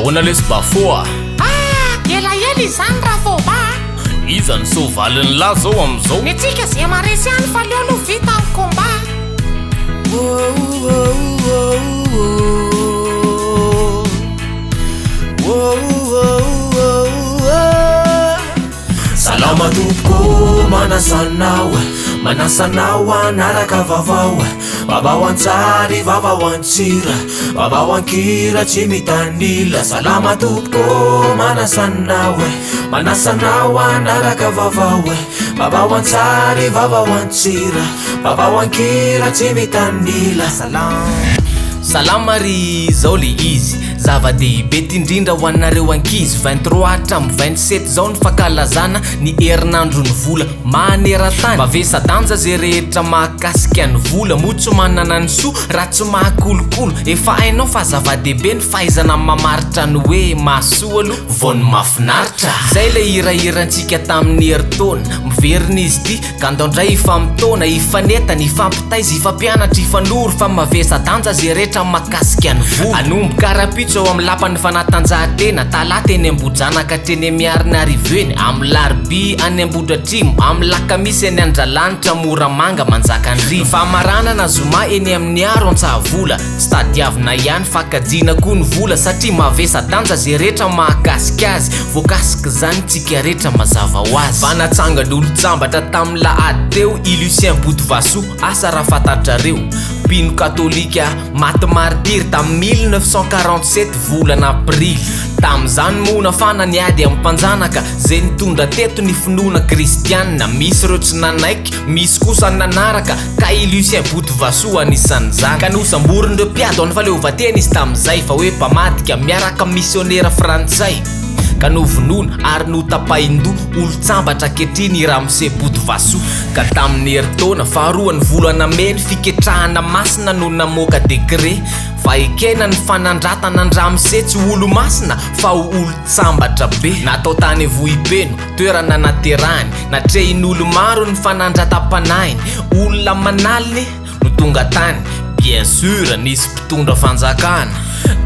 ahoana lesy bafoa elaela izany raha voba izany sovaliny lahy zao am'izao ny atsika zay maresy any fa leo aloha vita ny komba salama tompoko manasanao anaraka vavao vavao antsary vavao antsira vavao ankira tsy mitanila salama tompoko manasanao anaraka vavao vavao antsary vavao antsira vavao ankira tsy mitanila salama ry zao le izy zava-dehibe tindrindra ho anareo ankizy 23 hatramby 27 zao ny fankalazana ny herinandro ny vola maneran-tany mavesa-danja zay rehetra mahakasika ny vola motso manana ny soa raha tsy mahakolokolo efa hainao fa zava-dehibe ny fahaizana mamaritra ny hoe mahasoa aloha vao ny mafinaritra zay le hirahirantsika tamin'ny heritaona miverina izy ty ka andaondray ifamitona ifanetana ifampitaizy ifampianatra ifanoro fa mavesa-danja zay rehetra mahakasika ny vola anombo karapitso ao amin'ny lapan'ny fanatanjahantena talata eny ambojanaka hatreny miarina ariveny amin'ny larbi any ambodratrimo amin'ny lakamisy eny andralanitra moramanga manjaka andrivo famaranana zoma eny amin'ny aro antsahavola tsy tadiavina ihany fakajiana koa ny vola satria mavesa-danja zay rehetra mahakasika azy voakasika zany tsika rehetra mazava ho azy fanatsangan'olo tsambatra tamin'ny lahady teo i Lucien Boutvasso asa raha fantatrareo pino katolika maty martyr tamin'ny 1947 volana aprily tam'izany mona fana niady amin'ny mpanjanaka zay nitondra teto ny finoana kristianina misy ireo tsy nanaiky misy kosa nanaraka ka i Lucien Boutvasso anisan'izany ka nosamborin'ireo mpiady any faleovatena izy tamin'izay fa hoe mpamadika miaraka missionnaire frantsay ka novonoana ary notapahindoha olo-tsambatra ketriny Ramsey Boutvasso ka tamin'ny heritaona faharoa ny volana meny fiketrahana masina no namoaka dekre fa ekena ny fanandratana ny Ramsey tsy olo masina fa olo-tsambatra be natao tany vohipeno toerana naterahany natrehin'olo maro ny fanandratam-panahiny olona manaliny no tonga tany bien sûr nisy mpitondra fanjakana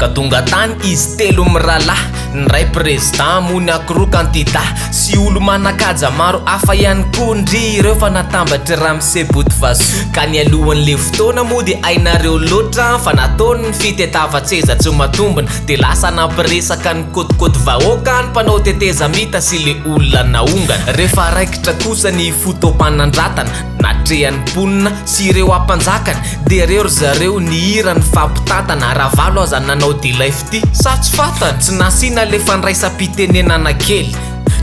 ka tonga tany izy telo miralahy ny ray président mony akiroa kandida sy olo manakaja maro afa ihany koa ndry ireo fa natambatra Ramsey Boutvasso ka ny alohan'le fotoana moa dia ainareo loatra fa nataony ny fitetavan-tseza tsy matombina dia lasa nampiresaka ny kotikoty vahoaka ny mpanao teteza mita sy le olona naongana rehefa raikitra kosa ny fotom-panandratana natrehan'ny mponina sy ireo ampanjakany dia ireo zareo ny hira ny fampitatana raha valo aza nanao delay fity sa tsy fatany tsy nasina le fandraisam-pitenenana kely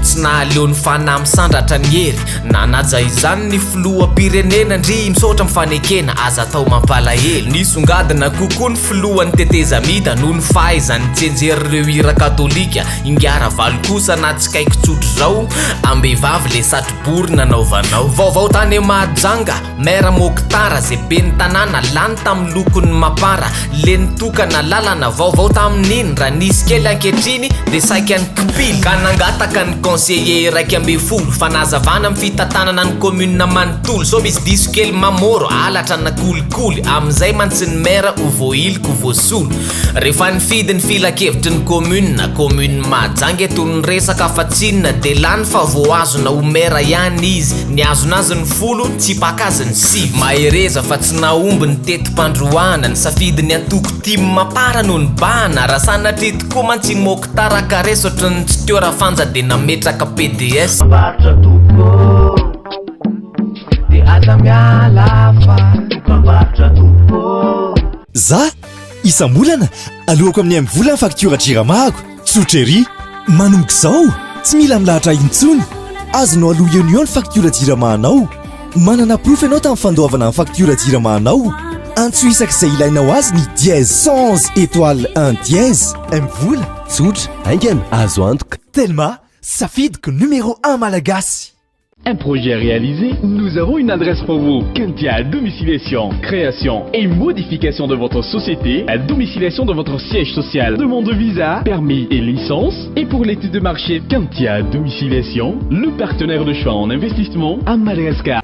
tsy nahaleo ny fanahy misandratra ny hery nanaja izany ny filoham-pirenena ndry misaotra mifanekena aza atao mampalahelo nisongadina kokoa ny filohan'ny teteza mita noho ny fahaizany tsenjerireo hira katolika ingara valo kosa na tsy kaiky tsotro zao ambehivavy le satrobory nanaovanao vaovao tany mahajanga maire Mokhtara zay be ny tanàna lany tamin'ny lokony mapara le nitokana lalana vaovao tamin'iny raha nisy kely ankehitriny dia saika ny kipily ka nangataka ny conseiller raiky ambe folo fanazavana amin'ny fitantanana ny commune manontolo so misy diso kely mamoro alatra na kolikoly amin'izay mantsy ny maire ho voailoko voasolo rehefa nifidy ny filakevitry ny commune mahajanga eto ny resaka fa tsinona dia lany fa voazona ho maire ihany izy ny azonazy ny folo tsy pakazy ny sivy mahereza fa tsy naomby ny tetim-pandroana ny safidy ny antoko timy mapara noho ny bana raha sanatria tokoa mantsy Mokhtara karesy ohatrany tsy teo raha fanja dia nametraka PDS Bartra tupo Di aza miala fa Bartra tupo za isambolana alohako amin'ny amin'ny volana faktura jiramahako tsotrery manomboka izao tsy mila milahatra intsony azonao aloha eo ny faktura jiramahanao manana proof ianao tamin'ny fandoavana ny faktura jiramahanao antsoisak'izay ilainao azy ny dièse 111 étoile 1 dièse mivola tsotra aingana azo antoka tellement Safid numéro 1 Malagasy. Un projet réalisé, nous avons une adresse pour vous. Kentia domiciliation, création et modification de votre société, à domiciliation de votre siège social, demande de visa, permis et licence. Et pour l'étude de marché, Kentia domiciliation, le partenaire de choix en investissement à Madagascar.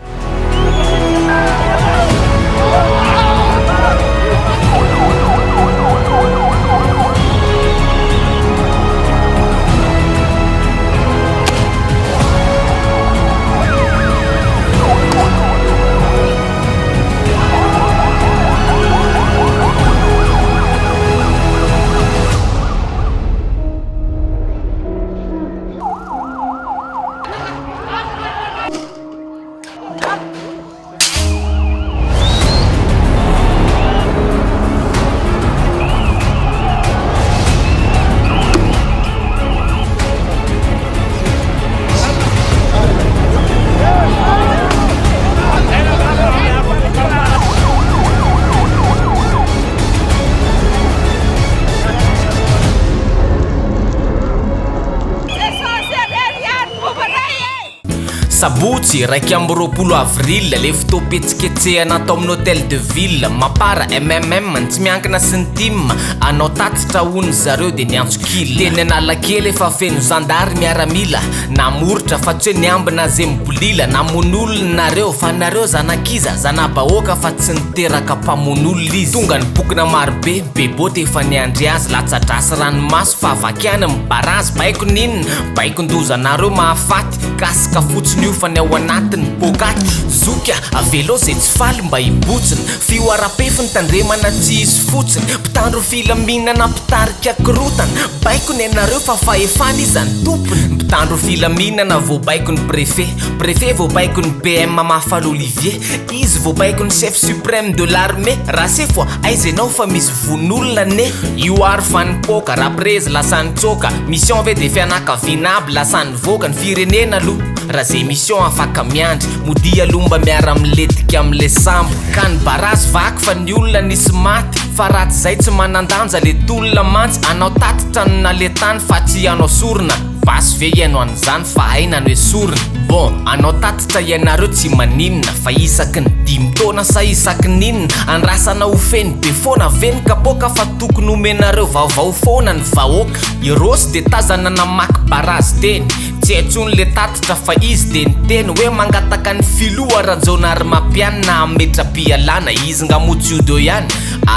sabotsy 2 avril le fitopetsiketsehana atao amin'ny hôtel de ville mapara MMM tsy miankina sy ny team anao tatitra ony zareo de niantsokily teny analakely efa feno zandary miaramila namoritra fa tsy hoe niambina zay mibolila namon'olona nareo fa nareo zanakiza zanabahoaka fa tsy niteraka mpamon'olona izy tonga ny bokina marobe bebote efa niandry azy latsadrasy ranomaso fa vakiana mibarazy baiko ninona baiko ndozanareo mahafaty kasika fotsiny io fa ny ao anatiny bokaty zoka avelo zay tsy faly mba hibotsiny fioarapefiny tandremana tsy izy fotsiny mpitandro filaminana mpitarika korotana baiko ny anareo fa fahefana izany tompony mpitandro filaminana vo baiko ny préfet vo baiko ny PM Mafal Olivier izy vo baiko ny chef suprême de l'armée rasy fo aizy anao fa misy von'olona ne io ary fa nipoka raprezy lasany tsoka mission ve de fianakavinable lasany voka ny firenena aloha raha zay mission afaka miandry modi alomba miara miletika am'le sambo ka ny barazy vaky fa ny olona nisy maty fa raty zay tsy manandanja le tolona mantsy anao tatitra na le tany fa tsy anao sorona basy ve iano an'izany fa haina ny hoe sorona bon anao tatitra ianareo tsy maninona fa isaky ny 5 taona sa isaky ninona andrasana ho feny be foana veny kapoka fa tokony omenareo vaovao foana ny vahoaka irosy de tazana namaky barazy teny tsy haitsony le tatitra fa izy de niteny hoe mangataka ny filoha rajonary mampianina ametra-pialana izy ngamotsy io ihany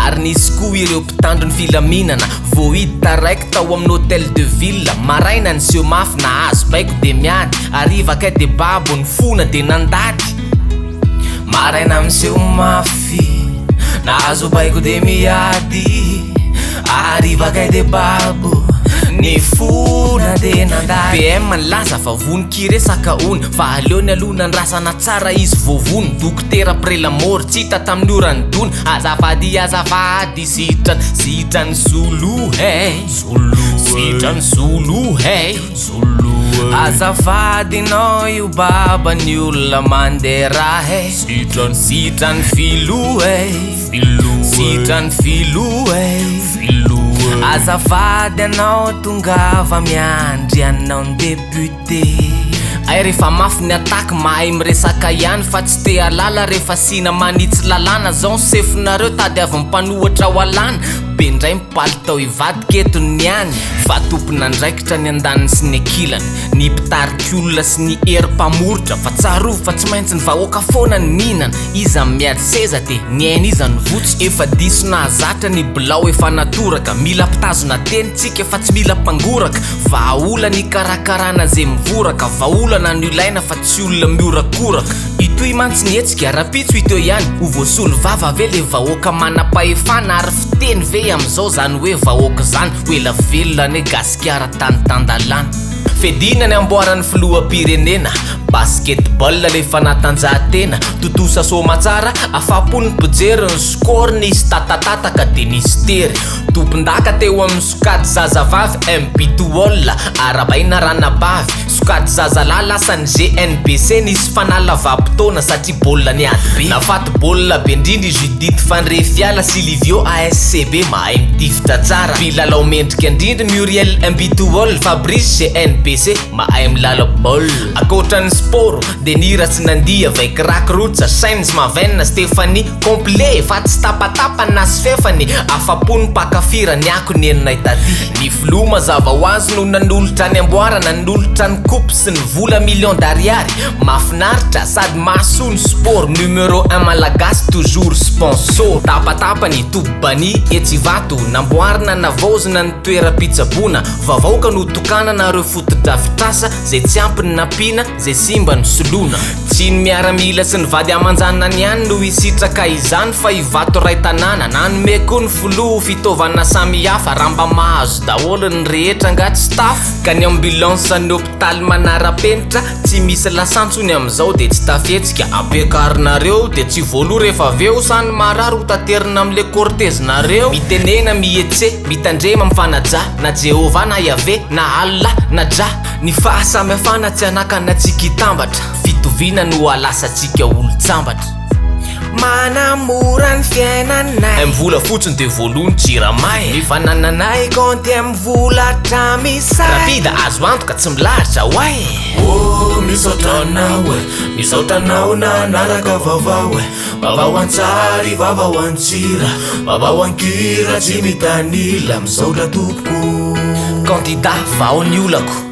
ary nisy koa ireo mpitandro ny filaminana vohidy taraiky tao amin'ny hôtel de ville maraina ny seo mafy nahazo baiko de miady ariva kay de babo ny fona de nandady maraina am'seo mafy nahazo baiko de miady ariva kay de babo ny fona de nandady PM laza fa vonin-kiresaka ony fa aleony alohana ny rasana tsara izy vovony dokotera prelamor tsy hita tamin'ny orany dony azavady sitrany zulu hey sitrany zulu hey azavady nao io baba ny olona mandera hey sitrany filo hey sitrany filo hey azavady anao tongava miandry anao ny député ay rehefa mafy ny ataka mahay miresaka ihany fa tsy te alala rehefa sina manitsy lalàna zao sefinareo tady avy mpanohatra ho alana be ndray mipalitao ivadika etony niany fa tompona ndraikitra ny andaniny sy ny akilany ny mpitarika olona sy ny hery mpamoritra fa tsaro fa tsy maintsy ny vahoaka foana ny mihinana iza miady seza de ny aina iza ny votsy efa diso nahazatra ny bilao efa natoraka mila mpitazona teny tsika fa tsy mila mpangoraka vahaola ny karakarana zay mivoraka vahaolana ny ilaina fa tsy olona miorakoraka itoy mantsy ny hetsika arapitso iteo ihany ho voasolo vava ve le vahoaka manam-pahefana ary fiteny ve am'izao zany hoe vahoaka zany hoe la velona ny gasikara tany-tandalana fedinany amboarany filoham-pirenena basketball le fanatanjahantena totosa somatsara afapony mpijery ny skôry nisy tatatataka de nisy tery tompondaka teo amin'ny sokady zazavavy MPTOL arabaina ranabavy sokady zazalahy lasany GNBC nisy fanala vapotona satria baolina ny ady be nafaty baolina be indrindra Judith Fandrefiala Silivio ASCB mahay mitifitra tsara mpilalao mendrika indrindra Muriel MPTOL Fabrice GNBC mahay milala bol akotrany sport Denira tsy nandia vaika rakrotsa Sainz Mavenna Stéphanie complet fa tsy tapatapa na sy fefany afapony pakafira ny ako ny enina itady ny filoma zava ho azy no nanolotra ny amboarana nanolotra ny coupe sy ny vola million d'ariary mafinaritra sady mahasoa ny sport numéro 1 malagasy toujours sponsor tapatapa ny tobany etsivato namboarana navozina ny toera-pitsabona vavaoka no tokanana reo fotodrafitrasa zay tsy ampiny napina zay simba ny solona tsy ny miaramila sy ny vady amanjanana ny any no isitraka izany fa ivato ray tanàna nanome koa ny filo fitaovana samihafa ramba mahazo daholo ny rehetra ngaty staff ka ny ambulance ny hôpitaly manara-penitra tsy misy lasantsony am'izao de tsy tafetsika ampiakarinareo de tsy voalo rehefa aveo sany marary ho taterina am'le cortezenareo mitenena mietse mitandrema mifanaja na Jehova na Yahvé na Allah na Jah ny fahasamihafana tsy anakana tsika hitambatra fitovina no alasantsika olo-tsambatra manamora ny fiainanay mivola fotsiny de voalohany jiramay mifanananay konty amin'ny vola tramisay rapida azo antoka tsy milaritra hoay misaotranao e misaotranao na anaraka vaovao e vavao antsary vavao antsira vavao ankira tsy mitanila misaotra tompoko kandida vao ny olako